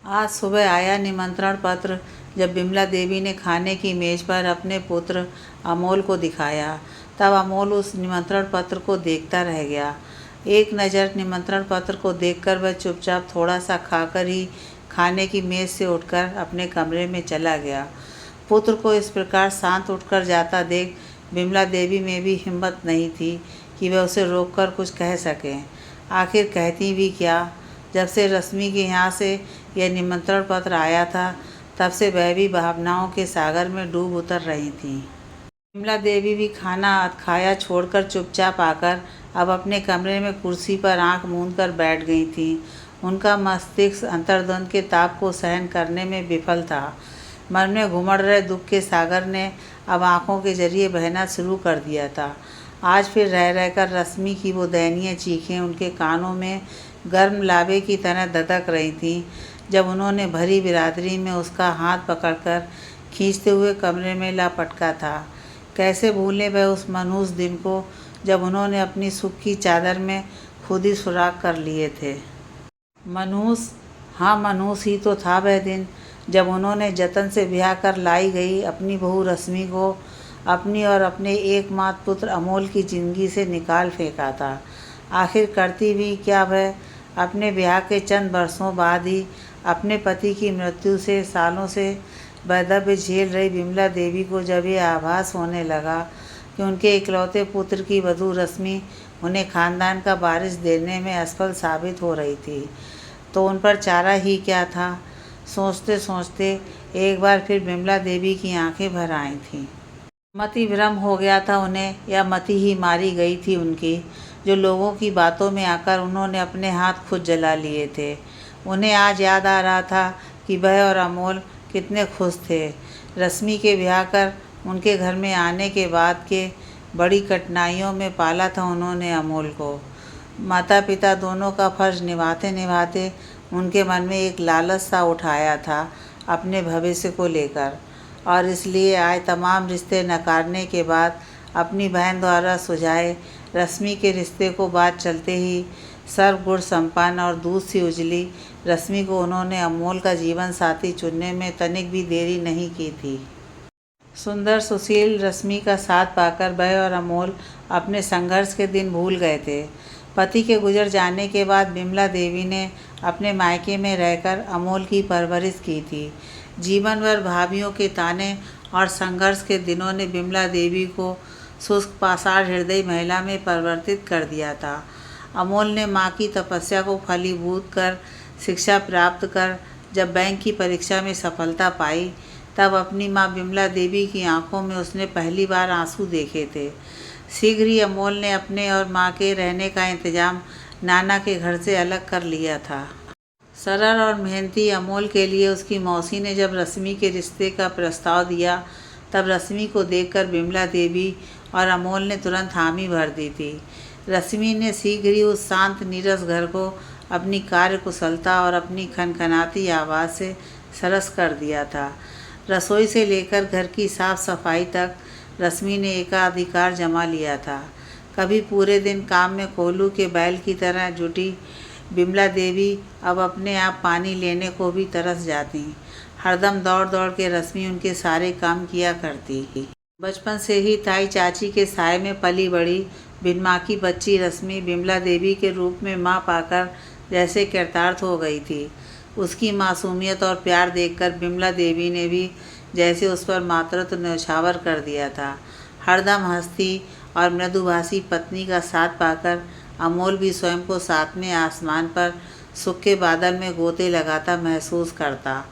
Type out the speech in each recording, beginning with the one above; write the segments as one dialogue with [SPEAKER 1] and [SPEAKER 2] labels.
[SPEAKER 1] आज सुबह आया निमंत्रण पत्र। जब बिमला देवी ने खाने की मेज पर अपने पुत्र अमोल को दिखाया, तब अमोल उस निमंत्रण पत्र को देखता रह गया। एक नज़र निमंत्रण पत्र को देखकर वह चुपचाप थोड़ा सा खाकर ही खाने की मेज से उठकर अपने कमरे में चला गया। पुत्र को इस प्रकार शांत उठकर जाता देख बिमला देवी में भी हिम्मत नहीं थी कि वह उसे रोककर कुछ कह सकें। आखिर कहती भी क्या। जब से रश्मि के यहाँ से यह निमंत्रण पत्र आया था, तब से वह भी भावनाओं के सागर में डूब उतर रही थी। विमला देवी भी खाना खाया छोड़कर चुपचाप आकर अब अपने कमरे में कुर्सी पर आंख मूंदकर बैठ गई थी। उनका मस्तिष्क अंतर्द्वंद के ताप को सहन करने में विफल था। मन में घुमड़ रहे दुख के सागर ने अब आंखों के जरिए बहना शुरू कर दिया था। आज फिर रह रहकर रश्मि की वो दयनीय चीखें उनके कानों में गर्म लावे की तरह ददक रही थीं, जब उन्होंने भरी बिरादरी में उसका हाथ पकड़कर खींचते हुए कमरे में ला पटका था। कैसे भूलें वह उस मनहूस दिन को, जब उन्होंने अपनी सुख की चादर में खुद ही सुराख कर लिए थे। मनहूस, हाँ मनहूस ही तो था वह दिन, जब उन्होंने जतन से ब्याह कर लाई गई अपनी बहू रश्मि को अपनी और अपने एकमात्र पुत्र अमोल की ज़िंदगी से निकाल फेंका था। आखिर करती भी क्या वह। अपने ब्याह के चंद वर्षों बाद ही अपने पति की मृत्यु से सालों से वैधव्य झेल रही विमला देवी को जब ये आभास होने लगा कि उनके इकलौते पुत्र की वधू रश्मि उन्हें खानदान का वारिस देने में असफल साबित हो रही थी, तो उन पर चारा ही क्या था। सोचते सोचते एक बार फिर विमला देवी की आंखें भर आई थीं। मति भ्रम हो गया था उन्हें, या मति ही मारी गई थी उनकी, जो लोगों की बातों में आकर उन्होंने अपने हाथ खुद जला लिए थे। उन्हें आज याद आ रहा था कि वह और अमोल कितने खुश थे। रश्मि के ब्याह कर उनके घर में आने के बाद के बड़ी कठिनाइयों में पाला था उन्होंने अमोल को। माता पिता दोनों का फर्ज निभाते निभाते उनके मन में एक लालच सा उठाया था अपने भविष्य को लेकर, और इसलिए आज तमाम रिश्ते नकारने के बाद अपनी बहन द्वारा सुझाए रश्मि के रिश्ते को बात चलते ही सर्वगुण संपन्न और दूध सी उजली रश्मि को उन्होंने अमोल का जीवन साथी चुनने में तनिक भी देरी नहीं की थी। सुंदर सुशील रश्मि का साथ पाकर वह और अमोल अपने संघर्ष के दिन भूल गए थे। पति के गुजर जाने के बाद विमला देवी ने अपने मायके में रहकर अमोल की परवरिश की थी। जीवन भर भाभियों के ताने और संघर्ष के दिनों ने विमला देवी को शुष्क पाषाण हृदय महिला में परिवर्तित कर दिया था। अमोल ने माँ की तपस्या को फलीभूत कर शिक्षा प्राप्त कर जब बैंक की परीक्षा में सफलता पाई, तब अपनी माँ विमला देवी की आंखों में उसने पहली बार आंसू देखे थे। शीघ्र ही अमोल ने अपने और माँ के रहने का इंतजाम नाना के घर से अलग कर लिया था। सरल और मेहनती अमोल के लिए उसकी मौसी ने जब रश्मि के रिश्ते का प्रस्ताव दिया, तब रश्मि को देखकर विमला देवी और अमोल ने तुरंत हामी भर दी थी। रश्मि ने शीघ्र ही उस शांत नीरस घर को अपनी कार्य कुशलता और अपनी खनखनाती आवाज़ से सरस कर दिया था। रसोई से लेकर घर की साफ सफाई तक रश्मि ने एकाधिकार जमा लिया था। कभी पूरे दिन काम में कोल्हू के बैल की तरह जुटी विमला देवी अब अपने आप पानी लेने को भी तरस जाती। हरदम दौड़ दौड़ के रश्मि उनके सारे काम किया करती। बचपन से ही ताई चाची के साय में पली बड़ी बिन माँ की बच्ची रश्मि विमला देवी के रूप में माँ पाकर जैसे कृतार्थ हो गई थी। उसकी मासूमियत और प्यार देखकर विमला देवी ने भी जैसे उस पर मातृत्व न्यौछावर कर दिया था। हरदम हंसती और मृदुभाषी पत्नी का साथ पाकर अमोल भी स्वयं को सातवें आसमान पर सुख के बादल में गोते लगाता महसूस करता।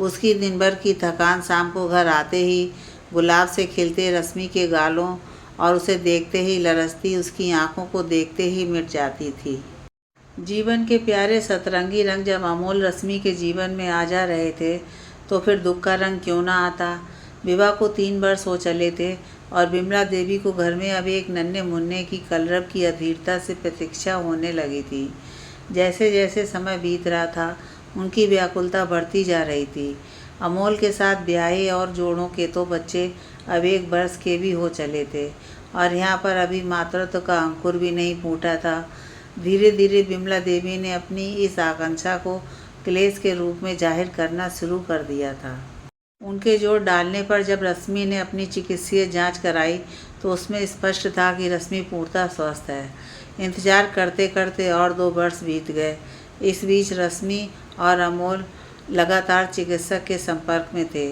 [SPEAKER 1] उसकी दिन भर की थकान शाम को घर आते ही गुलाब से खिलते रश्मि के गालों और उसे देखते ही लरसती उसकी आंखों को देखते ही मिट जाती थी। जीवन के प्यारे सतरंगी रंग जब अमोल रश्मि के जीवन में आ जा रहे थे, तो फिर दुख का रंग क्यों ना आता। विवाह को 3 वर्ष हो चले थे और विमला देवी को घर में अब एक नन्हे मुन्ने की कलरव की अधीरता से प्रतीक्षा होने लगी थी। जैसे जैसे समय बीत रहा था, उनकी व्याकुलता बढ़ती जा रही थी। अमोल के साथ ब्याहे और जोड़ों के तो बच्चे अब 1 वर्ष के भी हो चले थे, और यहाँ पर अभी मातृत्व का अंकुर भी नहीं फूटा था। धीरे धीरे विमला देवी ने अपनी इस आकांक्षा को क्लेश के रूप में जाहिर करना शुरू कर दिया था। उनके जोर डालने पर जब रश्मि ने अपनी चिकित्सीय जांच कराई तो उसमें स्पष्ट था कि रश्मि पूर्णतः स्वस्थ है। इंतजार करते करते और 2 वर्ष बीत गए। इस बीच रश्मि और अमोल लगातार चिकित्सक के संपर्क में थे।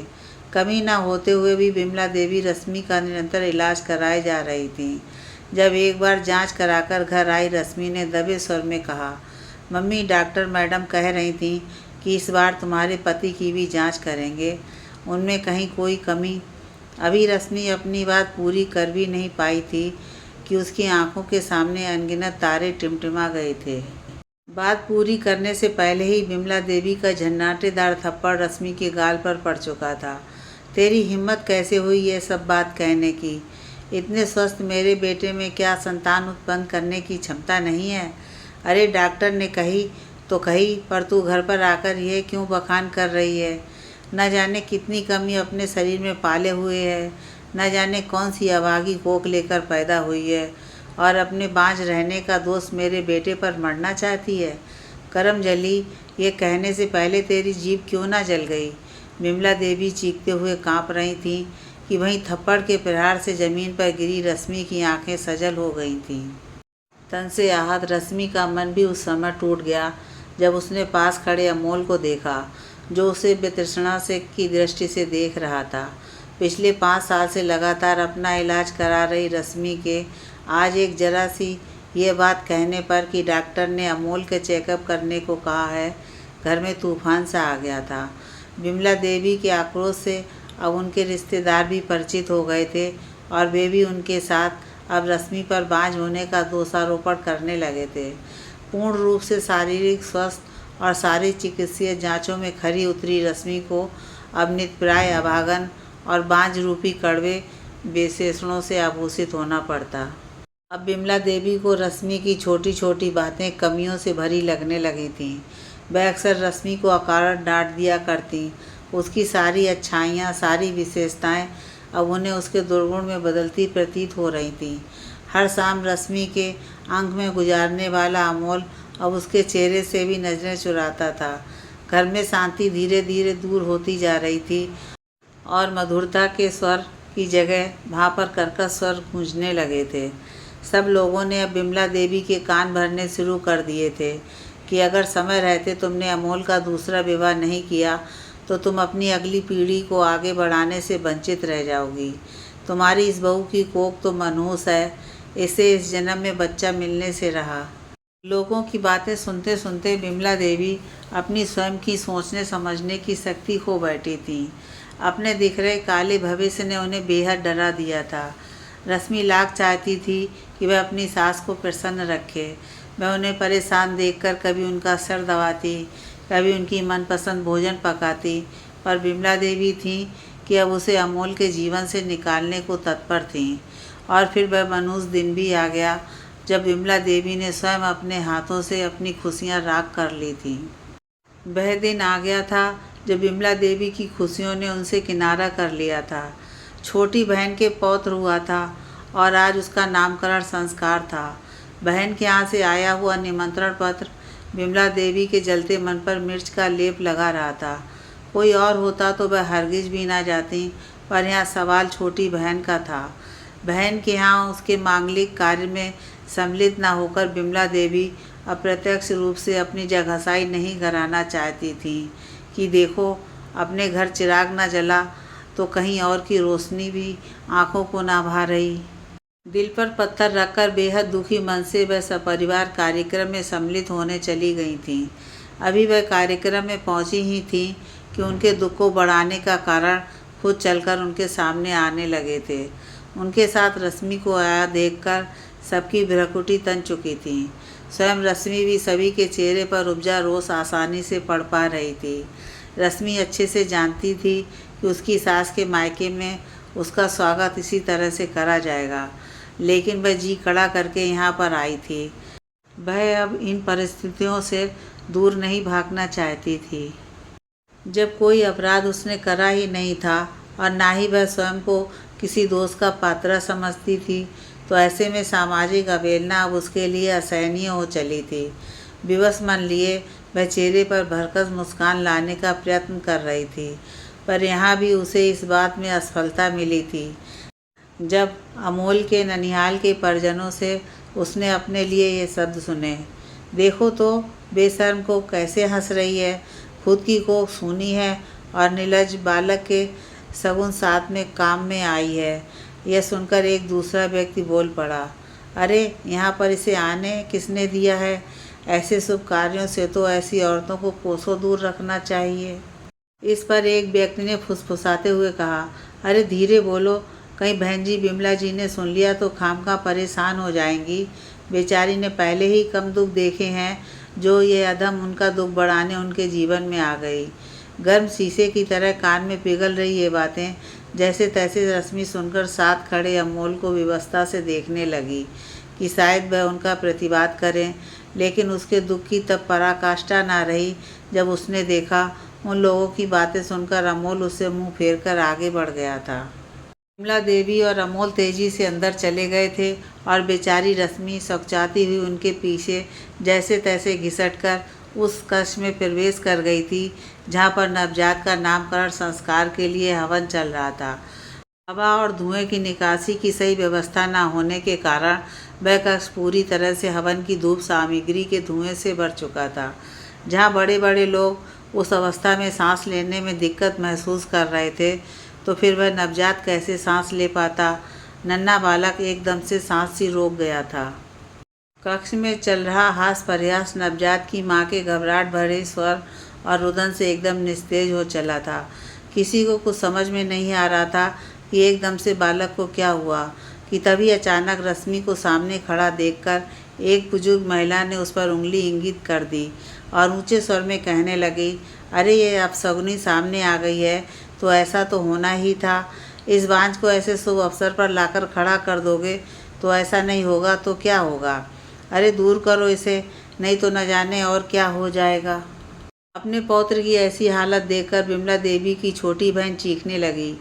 [SPEAKER 1] कमी न होते हुए भी बिमला देवी रश्मि का निरंतर इलाज कराए जा रही थीं। जब एक बार जांच कराकर घर आई रश्मि ने दबे स्वर में कहा, मम्मी, डॉक्टर मैडम कह रही थीं कि इस बार तुम्हारे पति की भी जांच करेंगे, उनमें कहीं कोई कमी। अभी रश्मि अपनी बात पूरी कर भी नहीं पाई थी कि उसकी आंखों के सामने अनगिनत तारे टिमटिमा गए थे। बात पूरी करने से पहले ही बिमला देवी का झन्नाटेदार थप्पड़ रश्मि के गाल पर पड़ चुका था। तेरी हिम्मत कैसे हुई ये सब बात कहने की? इतने स्वस्थ मेरे बेटे में क्या संतान उत्पन्न करने की क्षमता नहीं है? अरे डॉक्टर ने कही तो कही, पर तू घर पर आकर यह क्यों बखान कर रही है? न जाने कितनी कमी अपने शरीर में पाले हुए है, न जाने कौन सी अभागी कोख लेकर पैदा हुई है और अपने बांझ रहने का दोष मेरे बेटे पर मढ़ना चाहती है। करम जली, ये कहने से पहले तेरी जीभ क्यों ना जल गई? बिमला देवी चीखते हुए कांप रही थीं कि वहीं थप्पड़ के प्रहार से जमीन पर गिरी रश्मि की आंखें सजल हो गई थीं। तन से आहत रश्मि का मन भी उस समय टूट गया जब उसने पास खड़े अमोल को देखा, जो उसे वितृष्णा से की दृष्टि से देख रहा था। पिछले 5 साल से लगातार अपना इलाज करा रही रश्मि के आज एक जरा सी ये बात कहने पर कि डॉक्टर ने अमोल के चेकअप करने को कहा है, घर में तूफान सा आ गया था। बिमला देवी के आक्रोश से अब उनके रिश्तेदार भी परिचित हो गए थे और वे भी उनके साथ अब रश्मि पर बांझ होने का दोषारोपण करने लगे थे। पूर्ण रूप से शारीरिक स्वस्थ और सारी चिकित्सीय जांचों में खरी उतरी रश्मि को अब नितप्राय अभागन और बांझ रूपी कड़वे विशेषणों से आभूषित होना पड़ता। अब बिमला देवी को रश्मि की छोटी छोटी बातें कमियों से भरी लगने लगी थीं। वह अक्सर रश्मि को अकारण डांट दिया करती। उसकी सारी अच्छाइयाँ, सारी विशेषताएं अब उन्हें उसके दुर्गुण में बदलती प्रतीत हो रही थीं। हर शाम रश्मि के अंक में गुजारने वाला अमोल अब उसके चेहरे से भी नजरें चुराता था। घर में शांति धीरे धीरे दूर होती जा रही थी और मधुरता के स्वर की जगह वहाँ पर कर्कश स्वर गूंजने लगे थे। सब लोगों ने अब बिमला देवी के कान भरने शुरू कर दिए थे कि अगर समय रहते तुमने अमोल का दूसरा विवाह नहीं किया तो तुम अपनी अगली पीढ़ी को आगे बढ़ाने से वंचित रह जाओगी। तुम्हारी इस बहू की कोख तो मनहूस है, इसे इस जन्म में बच्चा मिलने से रहा। लोगों की बातें सुनते सुनते बिमला देवी अपनी स्वयं की सोचने समझने की शक्ति खो बैठी थीं। अपने दिख रहे काले भविष्य ने उन्हें बेहद डरा दिया था। रश्मि लाख चाहती थी कि वह अपनी सास को प्रसन्न रखे। वह उन्हें परेशान देखकर कभी उनका सर दबाती, कभी उनकी मनपसंद भोजन पकाती, पर बिमला देवी थीं कि अब उसे अमोल के जीवन से निकालने को तत्पर थीं। और फिर वह मनहूस दिन भी आ गया जब बिमला देवी ने स्वयं अपने हाथों से अपनी खुशियां राख कर ली थीं। वह दिन आ गया था जब बिमला देवी की खुशियों ने उनसे किनारा कर लिया था। छोटी बहन के पौत्र हुआ था और आज उसका नामकरण संस्कार था। बहन के यहाँ से आया हुआ निमंत्रण पत्र बिमला देवी के जलते मन पर मिर्च का लेप लगा रहा था। कोई और होता तो वह हरगिज भी ना जाती, पर यहाँ सवाल छोटी बहन का था। बहन के यहाँ उसके मांगलिक कार्य में सम्मिलित न होकर बिमला देवी अप्रत्यक्ष रूप से अपनी जगहसाई नहीं कराना चाहती थी कि देखो, अपने घर चिराग न जला तो कहीं और की रोशनी भी आंखों को ना भा रही। दिल पर पत्थर रखकर बेहद दुखी मन से वह सपरिवार कार्यक्रम में सम्मिलित होने चली गई थीं। अभी वह कार्यक्रम में पहुंची ही थीं कि उनके दुख को बढ़ाने का कारण खुद चलकर उनके सामने आने लगे थे। उनके साथ रश्मि को आया देखकर सबकी भ्रकुटी तन चुकी थी। स्वयं रश्मि भी सभी के चेहरे पर उपजा रोष आसानी से पढ़ पा रही थी। रश्मि अच्छे से जानती थी कि उसकी सास के मायके में उसका स्वागत इसी तरह से करा जाएगा, लेकिन वह जी खड़ा करके यहाँ पर आई थी। वह अब इन परिस्थितियों से दूर नहीं भागना चाहती थी। जब कोई अपराध उसने करा ही नहीं था और ना ही वह स्वयं को किसी दोष का पात्र समझती थी, तो ऐसे में सामाजिक अवहेलना अब उसके लिए असहनीय हो चली थी। विवश मन लिए वह चेहरे पर भरकस मुस्कान लाने का प्रयत्न कर रही थी, पर यहाँ भी उसे इस बात में असफलता मिली थी। जब अमोल के ननिहाल के परिजनों से उसने अपने लिए ये शब्द सुने, देखो तो बेशर्म को कैसे हंस रही है, खुद की कोख सूनी है और निर्लज्ज बालक के सगुन साथ में काम में आई है। यह सुनकर एक दूसरा व्यक्ति बोल पड़ा, अरे यहाँ पर इसे आने किसने दिया है? ऐसे शुभ कार्यों से तो ऐसी औरतों को कोसों दूर रखना चाहिए। इस पर एक व्यक्ति ने फुसफुसाते हुए कहा, अरे धीरे बोलो, कहीं बहन जी बिमला जी ने सुन लिया तो खामखा परेशान हो जाएंगी। बेचारी ने पहले ही कम दुख देखे हैं, जो ये अधम उनका दुख बढ़ाने उनके जीवन में आ गई। गर्म शीशे की तरह कान में पिघल रही ये बातें जैसे तैसे रश्मि सुनकर साथ खड़े अमोल को विवशता से देखने लगी कि शायद वह उनका प्रतिवाद करें, लेकिन उसके दुख की तब पराकाष्ठा ना रही जब उसने देखा उन लोगों की बातें सुनकर अमोल उससे मुंह फेरकर आगे बढ़ गया था। विमला देवी और अमोल तेजी से अंदर चले गए थे और बेचारी रश्मि सकचाती हुई उनके पीछे जैसे तैसे घिसटकर उस कक्ष में प्रवेश कर गई थी जहाँ पर नवजात का नामकरण संस्कार के लिए हवन चल रहा था। हवा और धुएं की निकासी की सही व्यवस्था न होने के कारण वह कक्ष पूरी तरह से हवन की धूप सामग्री के धुएं से भर चुका था। जहाँ बड़े बड़े लोग उस अवस्था में सांस लेने में दिक्कत महसूस कर रहे थे, तो फिर वह नवजात कैसे सांस ले पाता? नन्हा बालक एकदम से सांस सी रोक गया था। कक्ष में चल रहा हास प्रयास नवजात की माँ के घबराहट भरे स्वर और रुदन से एकदम निस्तेज हो चला था। किसी को कुछ समझ में नहीं आ रहा था कि एकदम से बालक को क्या हुआ, कि तभी अचानक रश्मि को सामने खड़ा देखकर एक बुजुर्ग महिला ने उस पर उंगली इंगित कर दी और ऊंचे स्वर में कहने लगी, अरे ये अपशगुनी सामने आ गई है तो ऐसा तो होना ही था। इस बांझ को ऐसे शुभ अवसर पर लाकर खड़ा कर दोगे तो ऐसा नहीं होगा तो क्या होगा? अरे दूर करो इसे, नहीं तो न जाने और क्या हो जाएगा। अपने पौत्र की ऐसी हालत देखकर बिमला देवी की छोटी बहन चीखने लगी,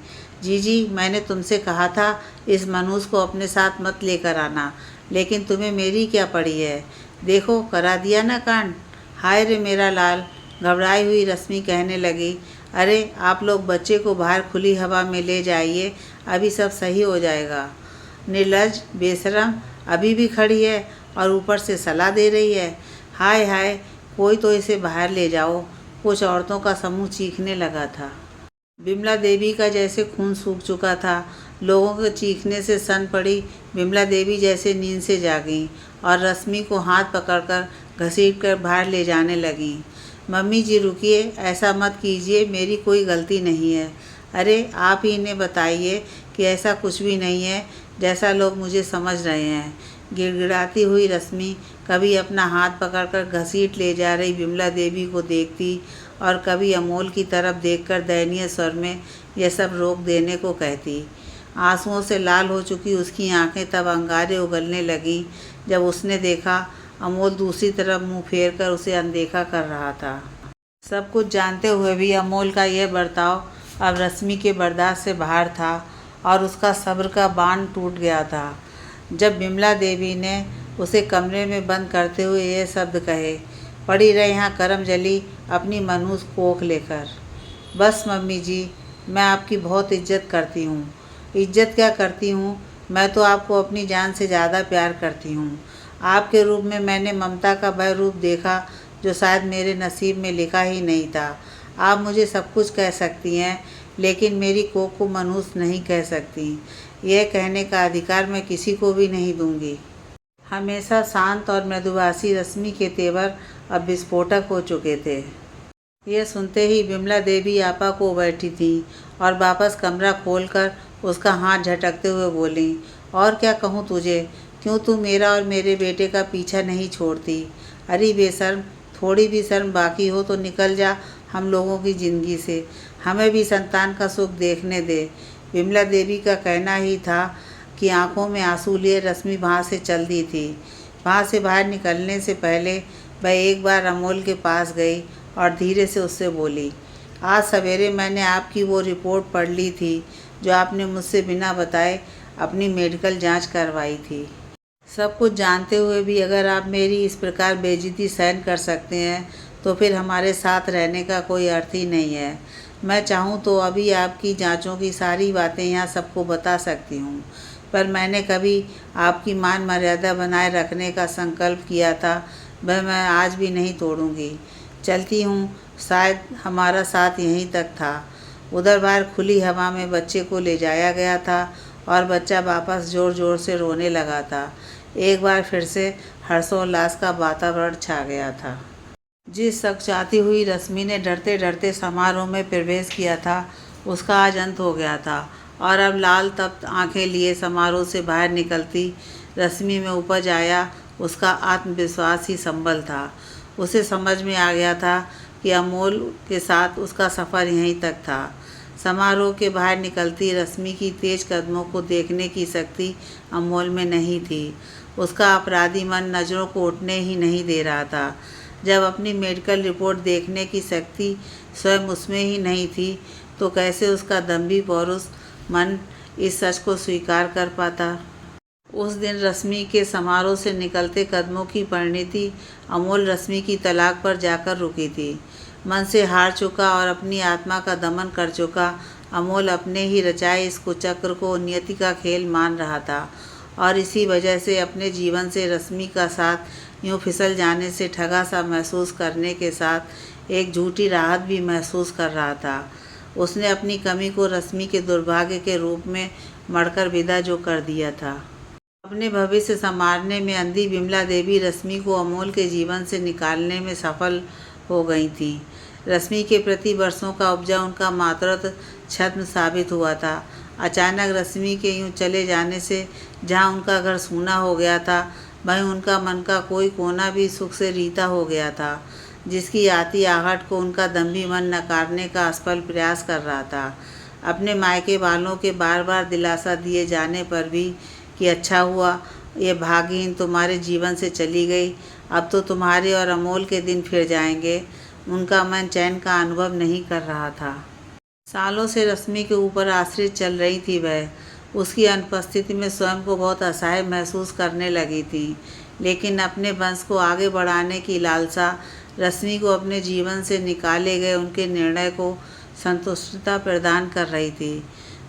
[SPEAKER 1] जीजी मैंने तुमसे कहा था इस मनुष्य को अपने साथ मत लेकर आना, लेकिन तुम्हें मेरी क्या पड़ी है? देखो करा दिया ना कांड। हाय रे मेरा लाल, घबराई हुई रश्मि कहने लगी, अरे आप लोग बच्चे को बाहर खुली हवा में ले जाइए, अभी सब सही हो जाएगा। निर्लज्ज बेशरम अभी भी खड़ी है और ऊपर से सलाह दे रही है। हाय हाय, कोई तो इसे बाहर ले जाओ। कुछ औरतों का समूह चीखने लगा था। बिमला देवी का जैसे खून सूख चुका था। लोगों के चीखने से सन पड़ी बिमला देवी जैसे नींद से जागीं और रश्मि को हाथ पकड़कर घसीटकर बाहर ले जाने लगीं। मम्मी जी रुकिए, ऐसा मत कीजिए, मेरी कोई गलती नहीं है। अरे आप ही इन्हें बताइए कि ऐसा कुछ भी नहीं है जैसा लोग मुझे समझ रहे हैं। गिड़गिड़ाती हुई रश्मि कभी अपना हाथ पकड़कर घसीट ले जा रही बिमला देवी को देखती और कभी अमोल की तरफ देखकर दयनीय स्वर में यह सब रोक देने को कहती। आंसुओं से लाल हो चुकी उसकी आंखें तब अंगारे उगलने लगीं जब उसने देखा अमोल दूसरी तरफ मुंह फेर कर उसे अनदेखा कर रहा था। सब कुछ जानते हुए भी अमोल का यह बर्ताव अब रश्मि के बर्दाश्त से बाहर था और उसका सब्र का बांध टूट गया था। जब बिमला देवी ने उसे कमरे में बंद करते हुए ये शब्द कहे, पड़ी रहे यहाँ करम जली अपनी मनहूस कोख लेकर। बस मम्मी जी, मैं आपकी बहुत इज्जत करती हूँ। इज्जत क्या करती हूँ, मैं तो आपको अपनी जान से ज़्यादा प्यार करती हूँ। आपके रूप में मैंने ममता का वह रूप देखा जो शायद मेरे नसीब में लिखा ही नहीं था। आप मुझे सब कुछ कह सकती हैं, लेकिन मेरी कोख को मनहूस नहीं कह सकती। यह कहने का अधिकार मैं किसी को भी नहीं दूंगी। हमेशा शांत और मृदुभाषी रश्मि के तेवर अब विस्फोटक हो चुके थे। यह सुनते ही बिमला देवी आपा को बैठी थी और वापस कमरा खोलकर उसका हाथ झटकते हुए बोली, और क्या कहूँ तुझे, क्यों तू मेरा और मेरे बेटे का पीछा नहीं छोड़ती? अरे बेशर्म, थोड़ी भी शर्म बाकी हो तो निकल जा हम लोगों की ज़िंदगी से, हमें भी संतान का सुख देखने दे। बिमला देवी का कहना ही था कि आंखों में आंसू लिए रश्मि वहाँ से चल दी थी। वहाँ से बाहर निकलने से पहले वह एक बार अमोल के पास गई और धीरे से उससे बोली, आज सवेरे मैंने आपकी वो रिपोर्ट पढ़ ली थी जो आपने मुझसे बिना बताए अपनी मेडिकल जांच करवाई थी। सब कुछ जानते हुए भी अगर आप मेरी इस प्रकार बेइज्जती सहन कर सकते हैं तो फिर हमारे साथ रहने का कोई अर्थ ही नहीं है। मैं चाहूँ तो अभी आपकी जाँचों की सारी बातें यहाँ सबको बता सकती हूँ, पर मैंने कभी आपकी मान मर्यादा बनाए रखने का संकल्प किया था, वह मैं आज भी नहीं तोड़ूँगी। चलती हूँ, शायद हमारा साथ यहीं तक था। उधर बाहर खुली हवा में बच्चे को ले जाया गया था और बच्चा वापस ज़ोर ज़ोर से रोने लगा था। एक बार फिर से हर्षोल्लास का वातावरण छा गया था। जिस सकचाती हुई रश्मि ने डरते डरते समारोह में प्रवेश किया था, उसका आज अंत हो गया था और अब लाल तप्त आंखें लिए समारोह से बाहर निकलती रश्मि में उपज आया उसका आत्मविश्वास ही संबल था। उसे समझ में आ गया था कि अमोल के साथ उसका सफ़र यहीं तक था। समारोह के बाहर निकलती रश्मि की तेज कदमों को देखने की शक्ति अमोल में नहीं थी। उसका अपराधी मन नज़रों को उठने ही नहीं दे रहा था। जब अपनी मेडिकल रिपोर्ट देखने की शक्ति स्वयं उसमें ही नहीं थी, तो कैसे उसका दम्भी पौरुष मन इस सच को स्वीकार कर पाता। उस दिन रश्मि के समारोह से निकलते कदमों की परिणति अमोल रश्मि की तलाक पर जाकर रुकी थी। मन से हार चुका और अपनी आत्मा का दमन कर चुका अमोल अपने ही रचाए इस कुचक्र को नियति का खेल मान रहा था और इसी वजह से अपने जीवन से रश्मि का साथ यूँ फिसल जाने से ठगा सा महसूस करने के साथ एक झूठी राहत भी महसूस कर रहा था। उसने अपनी कमी को रश्मि के दुर्भाग्य के रूप में मढ़कर विदा जो कर दिया था। अपने भविष्य संवारने में अंधी विमला देवी रश्मि को अमोल के जीवन से निकालने में सफल हो गई थी। रश्मि के प्रति वर्षों का उपजा उनका मातृत्व छद्म साबित हुआ था। अचानक रश्मि के यूँ चले जाने से जहाँ उनका घर सूना हो गया था, वहीं उनका मन का कोई कोना भी सुख से रीता हो गया था, जिसकी आती आहट को उनका दम्भी मन नकारने का असफल प्रयास कर रहा था। अपने मायके वालों के बार बार दिलासा दिए जाने पर भी कि अच्छा हुआ ये भागीन तुम्हारे जीवन से चली गई, अब तो तुम्हारे और अमोल के दिन फिर जाएंगे, उनका मन चैन का अनुभव नहीं कर रहा था। सालों से रश्मि के ऊपर आश्रित चल रही थी वह। उसकी अनुपस्थिति में स्वयं को बहुत असहाय महसूस करने लगी थी, लेकिन अपने वंश को आगे बढ़ाने की लालसा रश्मि को अपने जीवन से निकाले गए उनके निर्णय को संतुष्टता प्रदान कर रही थी।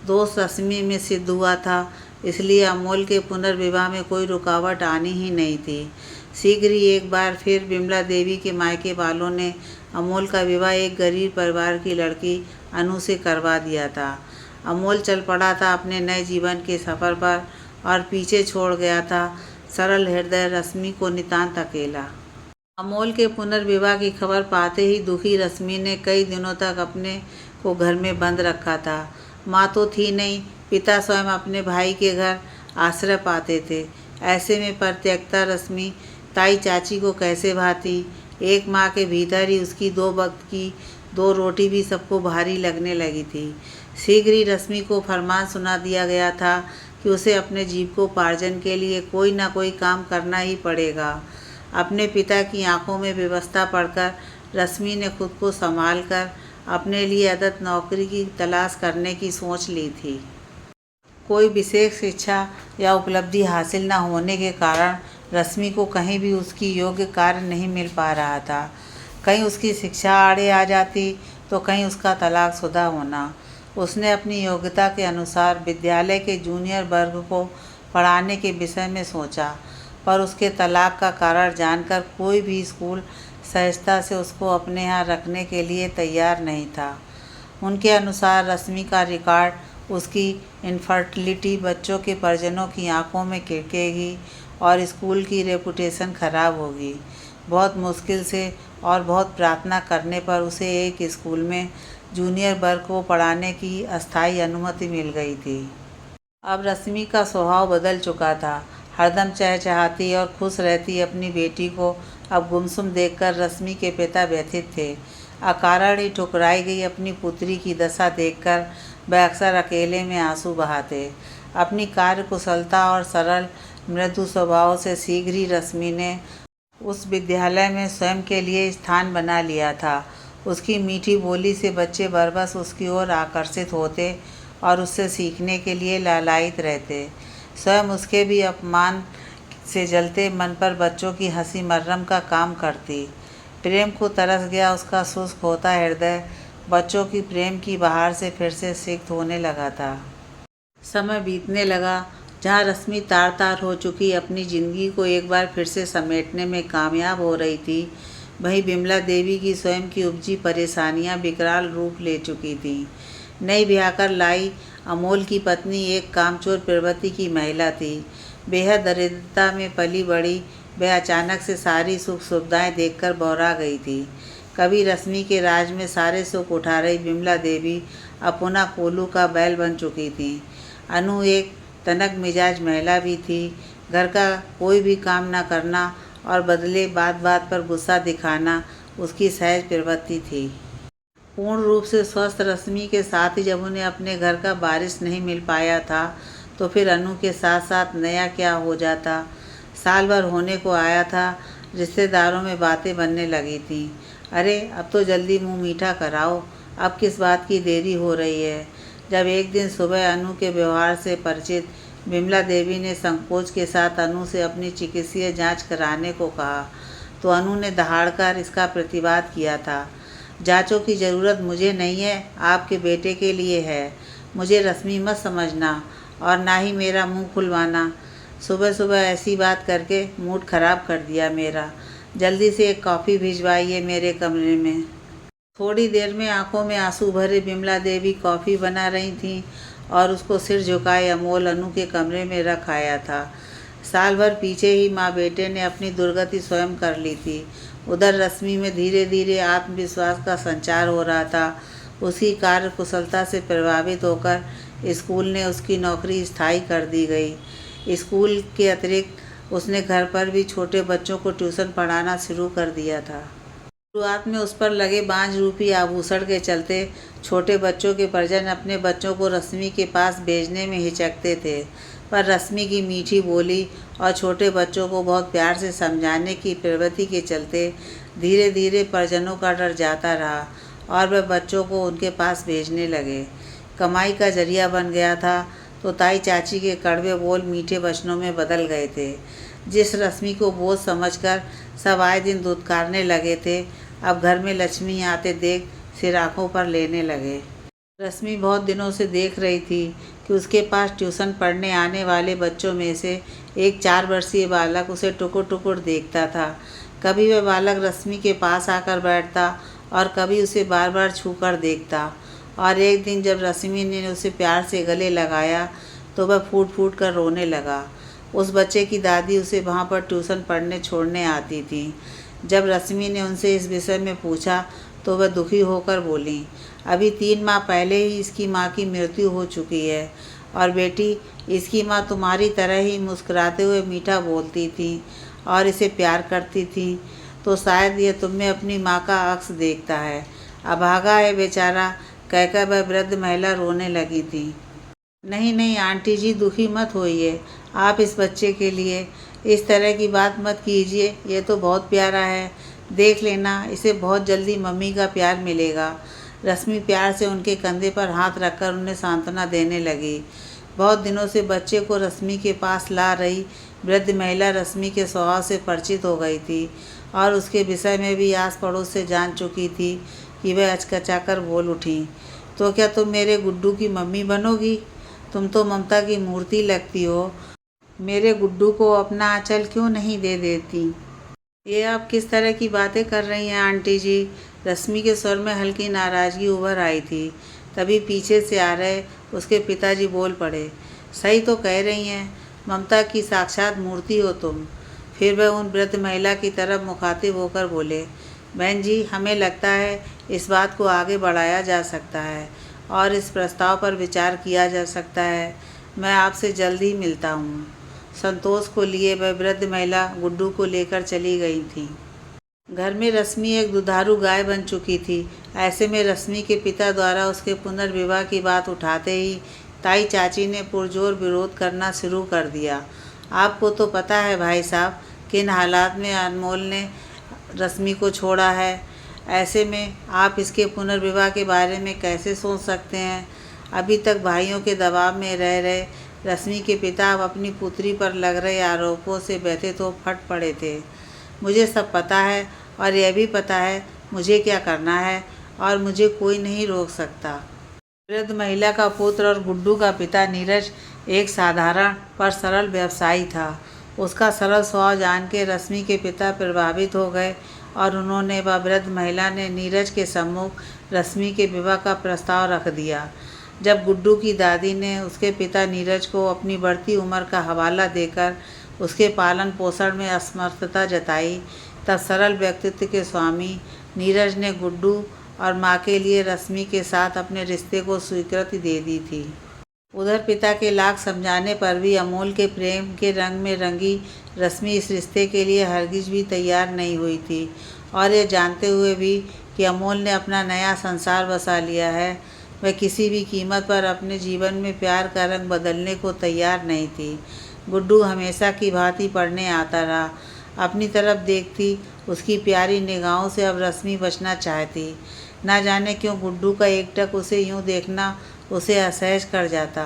[SPEAKER 1] दोष रश्मि में सिद्ध हुआ था, इसलिए अमोल के पुनर्विवाह में कोई रुकावट आनी ही नहीं थी। शीघ्र ही एक बार फिर विमला देवी के मायके वालों ने अमोल का विवाह एक गरीब परिवार की लड़की अनु से करवा दिया था। अमोल चल पड़ा था अपने नए जीवन के सफ़र पर और पीछे छोड़ गया था सरल हृदय रश्मि को नितांत अकेला। अमोल के पुनर्विवाह की खबर पाते ही दुखी रश्मि ने कई दिनों तक अपने को घर में बंद रखा था। माँ तो थी नहीं, पिता स्वयं अपने भाई के घर आश्रय पाते थे। ऐसे में परित्यक्ता रश्मि ताई चाची को कैसे भाती। एक माह के भीतर ही उसकी 2 वक्त की 2 रोटी भी सबको भारी लगने लगी थी। शीघ्र ही रश्मि को फरमान सुना दिया गया था कि उसे अपने जीविकोपार्जन के लिए कोई ना कोई काम करना ही पड़ेगा। अपने पिता की आंखों में व्यवस्था पड़कर रश्मि ने खुद को संभाल कर अपने लिए अदत्त नौकरी की तलाश करने की सोच ली थी। कोई विशेष शिक्षा या उपलब्धि हासिल न होने के कारण रश्मि को कहीं भी उसकी योग्य कार्य नहीं मिल पा रहा था। कहीं उसकी शिक्षा आड़े आ जाती तो कहीं उसका तलाकशुदा होना। उसने अपनी योग्यता के अनुसार विद्यालय के जूनियर वर्ग को पढ़ाने के विषय में सोचा, पर उसके तलाक का कारण जानकर कोई भी स्कूल सहजता से उसको अपने यहाँ रखने के लिए तैयार नहीं था। उनके अनुसार रश्मि का रिकॉर्ड, उसकी इनफर्टिलिटी बच्चों के परिजनों की आंखों में खिड़केगी और स्कूल की रेपुटेशन खराब होगी। बहुत मुश्किल से और बहुत प्रार्थना करने पर उसे एक स्कूल में जूनियर वर्ग को पढ़ाने की अस्थायी अनुमति मिल गई थी। अब रश्मि का स्वभाव बदल चुका था। हरदम चहचहाती और खुश रहती अपनी बेटी को अब गुमसुम देखकर रश्मि के पिता व्यथित थे। अकारण ही ठुकराई गई अपनी पुत्री की दशा देखकर वह अक्सर अकेले में आंसू बहाते। अपनी कार्यकुशलता और सरल मृदु स्वभाव से शीघ्र ही रश्मि ने उस विद्यालय में स्वयं के लिए स्थान बना लिया था। उसकी मीठी बोली से बच्चे बरबस उसकी ओर आकर्षित होते और उससे सीखने के लिए लालायित रहते। स्वयं उसके भी अपमान से जलते मन पर बच्चों की हंसी मर्रम का काम करती। प्रेम को तरस गया उसका शुष्क होता हृदय। बच्चों की प्रेम की बहार से फिर से सिक्त होने लगा था। समय बीतने लगा। जहाँ रश्मि तार तार हो चुकी अपनी ज़िंदगी को एक बार फिर से समेटने में कामयाब हो रही थी, वहीं बिमला देवी की स्वयं की उपजी परेशानियां विकराल रूप ले चुकी थीं। नई ब्याह कर लाई अमोल की पत्नी एक कामचोर प्रवृत्ति की महिला थी। बेहद दरिद्रता में पली बड़ी वह अचानक से सारी सुख सुविधाएं देखकर बौरा गई थी। कभी रश्मि के राज में सारे सुख उठा रही बिमला देवी अब पुनः कोलू का बैल बन चुकी थी। अनु एक तनक मिजाज महिला भी थी। घर का कोई भी काम न करना और बदले बात बात पर गुस्सा दिखाना उसकी सहज प्रवृत्ति थी। पूर्ण रूप से स्वस्थ रश्मि के साथ ही जब उन्हें अपने घर का वारिस नहीं मिल पाया था तो फिर अनु के साथ साथ नया क्या हो जाता। साल भर होने को आया था, रिश्तेदारों में बातें बनने लगी थीं। अरे अब तो जल्दी मुंह मीठा कराओ, अब किस बात की देरी हो रही है। जब एक दिन सुबह अनु के व्यवहार से परिचित बिमला देवी ने संकोच के साथ अनु से अपनी चिकित्सीय जांच कराने को कहा तो अनु ने दहाड़कर इसका प्रतिवाद किया था। जांचों की ज़रूरत मुझे नहीं है, आपके बेटे के लिए है। मुझे रश्मि मत समझना और ना ही मेरा मुंह खुलवाना। सुबह सुबह ऐसी बात करके मूड ख़राब कर दिया मेरा। जल्दी से एक कॉफ़ी भिजवाइए मेरे कमरे में। थोड़ी देर में आंखों में आंसू भरे बिमला देवी कॉफ़ी बना रही थीं और उसको सिर झुकाए अमोल अनु के कमरे में रख आया था। साल भर पीछे ही माँ बेटे ने अपनी दुर्गति स्वयं कर ली थी। उधर रश्मि में धीरे धीरे आत्मविश्वास का संचार हो रहा था। उसकी कार्य कुशलता से प्रभावित होकर स्कूल ने उसकी नौकरी स्थायी कर दी गई। स्कूल के अतिरिक्त उसने घर पर भी छोटे बच्चों को ट्यूशन पढ़ाना शुरू कर दिया था। शुरुआत में उस पर लगे बांझ रूपी आभूषण के चलते छोटे बच्चों के परिजन अपने बच्चों को रश्मि के पास भेजने में हिचकते थे, पर रश्मि की मीठी बोली और छोटे बच्चों को बहुत प्यार से समझाने की प्रवृत्ति के चलते धीरे धीरे परिजनों का डर जाता रहा और वह बच्चों को उनके पास भेजने लगे। कमाई का जरिया बन गया था तो ताई चाची के कड़वे बोल मीठे वचनों में बदल गए थे। जिस रश्मि को बोझ समझकर सब आए दिन दुत्कारने लगे थे, अब घर में लक्ष्मी आते देख सिर आँखों पर लेने लगे। रश्मि बहुत दिनों से देख रही थी कि उसके पास ट्यूशन पढ़ने आने वाले बच्चों में से एक 4 वर्षीय बालक उसे टुकुर टुकुर देखता था। कभी वह बालक रश्मि के पास आकर बैठता और कभी उसे बार बार छूकर देखता। और एक दिन जब रश्मि ने उसे प्यार से गले लगाया तो वह फूट फूट कर रोने लगा। उस बच्चे की दादी उसे वहाँ पर ट्यूशन पढ़ने छोड़ने आती थी। जब रश्मि ने उनसे इस विषय में पूछा तो वह दुखी होकर बोली, अभी 3 माह पहले ही इसकी माँ की मृत्यु हो चुकी है और बेटी इसकी माँ तुम्हारी तरह ही मुस्कुराते हुए मीठा बोलती थी और इसे प्यार करती थी, तो शायद यह तुम में अपनी माँ का अक्स देखता है। अभागा है बेचारा, कहकर वह वृद्ध महिला रोने लगी थी। नहीं नहीं आंटी जी, दुखी मत होइए। आप इस बच्चे के लिए इस तरह की बात मत कीजिए, ये तो बहुत प्यारा है। देख लेना, इसे बहुत जल्दी मम्मी का प्यार मिलेगा। रश्मि प्यार से उनके कंधे पर हाथ रखकर उन्हें सांत्वना देने लगी। बहुत दिनों से बच्चे को रश्मि के पास ला रही वृद्ध महिला रश्मि के स्वभाव से परिचित हो गई थी और उसके विषय में भी आस पड़ोस से जान चुकी थी कि वह अचकचाकर बोल उठी, तो क्या तुम मेरे गुड्डू की मम्मी बनोगी? तुम तो ममता की मूर्ति लगती हो। मेरे गुड्डू को अपना आंचल क्यों नहीं दे देती? ये आप किस तरह की बातें कर रही हैं आंटी जी? रश्मि के स्वर में हल्की नाराज़गी उभर आई थी। तभी पीछे से आ रहे उसके पिताजी बोल पड़े, सही तो कह रही हैं, ममता की साक्षात मूर्ति हो तुम। फिर वह उन वृद्ध महिला की तरफ मुखातिब होकर बोले, बहन जी, हमें लगता है इस बात को आगे बढ़ाया जा सकता है और इस प्रस्ताव पर विचार किया जा सकता है। मैं आपसे जल्द ही मिलता हूँ। संतोष को लिए वह वृद्ध महिला गुड्डू को लेकर चली गई थी। घर में रश्मि एक दुधारू गाय बन चुकी थी। ऐसे में रश्मि के पिता द्वारा उसके पुनर्विवाह की बात उठाते ही ताई चाची ने पुरजोर विरोध करना शुरू कर दिया। आपको तो पता है भाई साहब, किन हालात में अनमोल ने रश्मि को छोड़ा है। ऐसे में आप इसके पुनर्विवाह के बारे में कैसे सोच सकते हैं? अभी तक भाइयों के दबाव में रह रहे रश्मि के पिता अब अपनी पुत्री पर लग रहे आरोपों से व्यथित हो फट पड़े थे। मुझे सब पता है और यह भी पता है मुझे क्या करना है और मुझे कोई नहीं रोक सकता। वृद्ध महिला का पुत्र और गुड्डू का पिता नीरज एक साधारण पर सरल व्यवसायी था। उसका सरल स्वभाव जान के रश्मि के पिता प्रभावित हो गए और उन्होंने व वृद्ध महिला ने नीरज के सम्मुख रश्मि के विवाह का प्रस्ताव रख दिया। जब गुड्डू की दादी ने उसके पिता नीरज को अपनी बढ़ती उम्र का हवाला देकर उसके पालन पोषण में असमर्थता जताई, तब सरल व्यक्तित्व के स्वामी नीरज ने गुड्डू और माँ के लिए रश्मि के साथ अपने रिश्ते को स्वीकृति दे दी थी। उधर पिता के लाख समझाने पर भी अमोल के प्रेम के रंग में रंगी रश्मि इस रिश्ते के लिए हरगिज भी तैयार नहीं हुई थी, और ये जानते हुए भी कि अमोल ने अपना नया संसार बसा लिया है, वह किसी भी कीमत पर अपने जीवन में प्यार का रंग बदलने को तैयार नहीं थी। गुड्डू हमेशा की भांति पढ़ने आता रहा। अपनी तरफ देखती उसकी प्यारी निगाहों से अब रश्मि बचना चाहती। ना जाने क्यों गुड्डू का एकटक उसे यूं देखना उसे असहज कर जाता।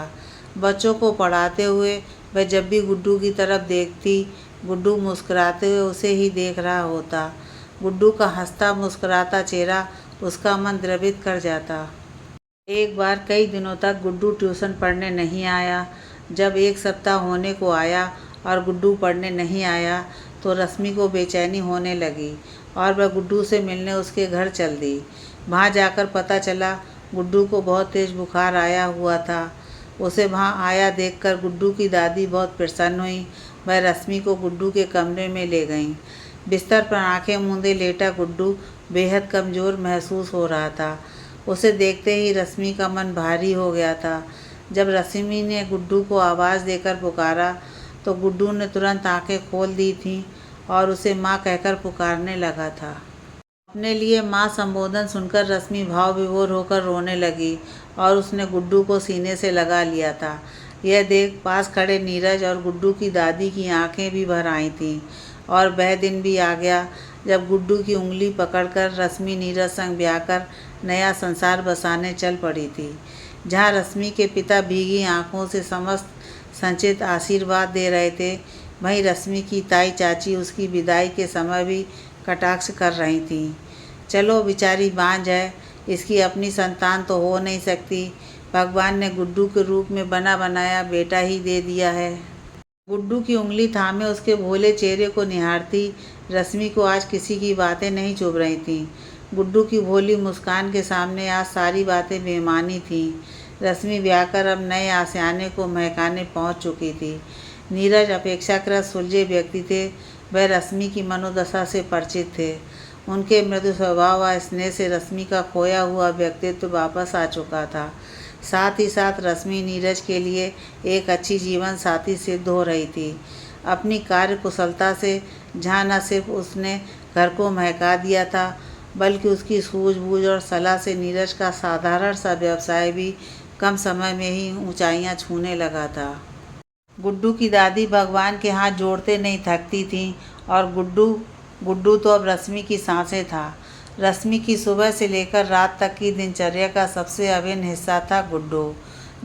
[SPEAKER 1] बच्चों को पढ़ाते हुए वह जब भी गुड्डू की तरफ देखती, गुड्डू मुस्कुराते हुए उसे ही देख रहा होता। गुड्डू का हंसता मुस्कुराता चेहरा उसका मन द्रवित कर जाता। एक बार कई दिनों तक गुड्डू ट्यूशन पढ़ने नहीं आया। जब एक सप्ताह होने को आया और गुड्डू पढ़ने नहीं आया तो रश्मि को बेचैनी होने लगी और वह गुड्डू से मिलने उसके घर चल दी। वहाँ जाकर पता चला गुड्डू को बहुत तेज़ बुखार आया हुआ था। उसे वहाँ आया देखकर गुड्डू की दादी बहुत प्रसन्न हुई। वह रश्मि को गुड्डू के कमरे में ले गईं। बिस्तर पर आंखें मूंदे लेटा गुड्डू बेहद कमज़ोर महसूस हो रहा था। उसे देखते ही रश्मि का मन भारी हो गया था। जब रश्मि ने गुड्डू को आवाज़ देकर पुकारा तो गुड्डू ने तुरंत आंखें खोल दी थीं और उसे माँ कहकर पुकारने लगा था। अपने लिए माँ संबोधन सुनकर रश्मि भाव विभोर होकर रोने लगी और उसने गुड्डू को सीने से लगा लिया था। यह देख पास खड़े नीरज और गुड्डू की दादी की आंखें भी भर आई थीं। और वह दिन भी आ गया जब गुड्डू की उंगली पकड़कर रश्मि नीरज संग ब्याह कर नया संसार बसाने चल पड़ी थी। जहाँ रश्मि के पिता भीगी आंखों से समस्त संचित आशीर्वाद दे रहे थे, वहीं रश्मि की ताई चाची उसकी विदाई के समय भी कटाक्ष कर रही थीं। चलो बेचारी बांझ है, इसकी अपनी संतान तो हो नहीं सकती, भगवान ने गुड्डू के रूप में बना बनाया बेटा ही दे दिया है। गुड्डू की उंगली थामे उसके भोले चेहरे को निहारती रश्मि को आज किसी की बातें नहीं चुभ रही थीं। गुड्डू की भोली मुस्कान के सामने आज सारी बातें बेमानी थीं। रश्मि ब्याह कर अब नए आशियाने को महकाने पहुंच चुकी थी। नीरज अपेक्षाकृत सुलझे व्यक्ति थे। वह रश्मि की मनोदशा से परिचित थे। उनके मृदु स्वभाव व स्नेह से रश्मि का खोया हुआ व्यक्तित्व वापस आ चुका था। साथ ही साथ रश्मि नीरज के लिए एक अच्छी जीवन साथी सिद्ध हो रही थी। अपनी कार्य कुशलता से जहाँ न सिर्फ उसने घर को महका दिया था, बल्कि उसकी सूझबूझ और सलाह से नीरज का साधारण सा व्यवसाय भी कम समय में ही ऊंचाइयां छूने लगा था। गुड्डू की दादी भगवान के हाथ जोड़ते नहीं थकती थीं और गुड्डू तो अब रश्मि की सांसें था। रश्मि की सुबह से लेकर रात तक की दिनचर्या का सबसे अभिन्न हिस्सा था गुड्डू।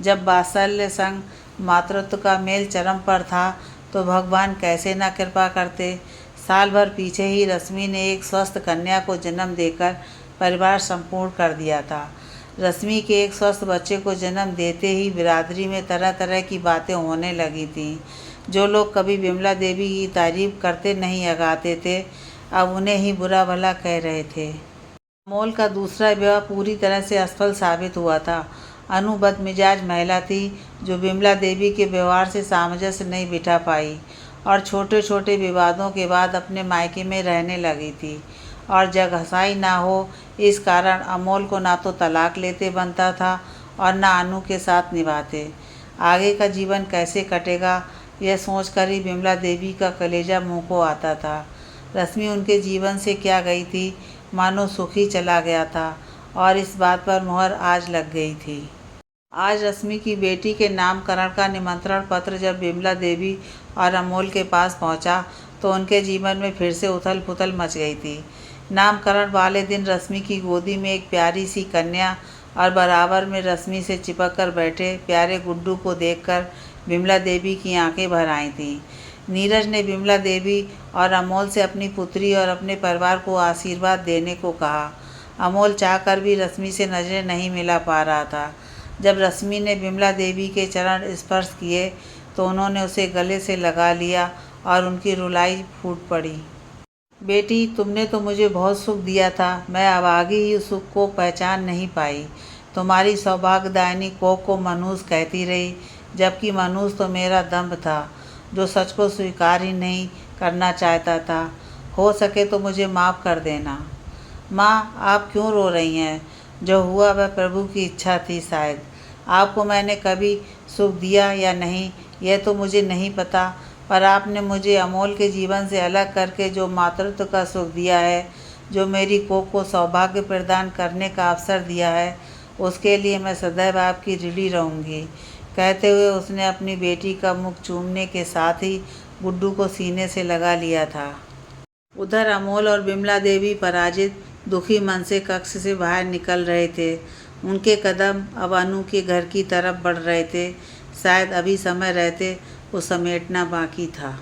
[SPEAKER 1] जब वात्सल्य संग मातृत्व का मेल चरम पर था तो भगवान कैसे न कृपा करते। साल भर पीछे ही रश्मि ने एक स्वस्थ कन्या को जन्म देकर परिवार संपूर्ण कर दिया था। रश्मि के एक स्वस्थ बच्चे को जन्म देते ही बिरादरी में तरह तरह की बातें होने लगी थीं। जो लोग कभी विमला देवी की तारीफ करते नहीं अगाते थे, अब उन्हें ही बुरा भला कह रहे थे। अमोल का दूसरा विवाह पूरी तरह से असफल साबित हुआ था। अनु बदमिजाज महिला थी जो विमला देवी के व्यवहार से सामंजस्य नहीं बिठा पाई और छोटे छोटे विवादों के बाद अपने मायके में रहने लगी थी। और जगहंसाई ना हो इस कारण अमोल को ना तो तलाक लेते बनता था और ना अनु के साथ निभाते। आगे का जीवन कैसे कटेगा यह सोचकर ही विमला देवी का कलेजा मुँह को आता था। रश्मि उनके जीवन से क्या गई थी, मानो सुख ही चला गया था और इस बात पर मुहर आज लग गई थी। आज रश्मि की बेटी के नामकरण का निमंत्रण पत्र जब विमला देवी और अमोल के पास पहुंचा तो उनके जीवन में फिर से उथल पुथल मच गई थी। नामकरण वाले दिन रश्मि की गोदी में एक प्यारी सी कन्या और बराबर में रश्मि से चिपक कर बैठे प्यारे गुड्डू को देखकर विमला देवी की आंखें भर आई थीं। नीरज ने विमला देवी और अमोल से अपनी पुत्री और अपने परिवार को आशीर्वाद देने को कहा। अमोल चाहकर भी रश्मि से नज़रें नहीं मिला पा रहा था। जब रश्मि ने विमला देवी के चरण स्पर्श किए तो उन्होंने उसे गले से लगा लिया और उनकी रुलाई फूट पड़ी। बेटी, तुमने तो मुझे बहुत सुख दिया था, मैं अभागी ही उस सुख को पहचान नहीं पाई। तुम्हारी सौभाग्यदायिनी कोक को मनहूस कहती रही, जबकि मनहूस तो मेरा दम्भ था, जो सच को स्वीकार ही नहीं करना चाहता था। हो सके तो मुझे माफ़ कर देना। माँ, आप क्यों रो रही हैं? जो हुआ वह प्रभु की इच्छा थी। शायद आपको मैंने कभी सुख दिया या नहीं यह तो मुझे नहीं पता, पर आपने मुझे अमोल के जीवन से अलग करके जो मातृत्व का सुख दिया है, जो मेरी कोक को सौभाग्य प्रदान करने का अवसर दिया है, उसके लिए मैं सदैव आपकी ऋणी रहूँगी। कहते हुए उसने अपनी बेटी का मुख चूमने के साथ ही गुड्डू को सीने से लगा लिया था। उधर अमोल और विमला देवी पराजित दुखी मन से कक्ष से बाहर निकल रहे थे। उनके कदम अब अनु के घर की तरफ बढ़ रहे थे। शायद अभी समय रहते वो समेटना बाकी था।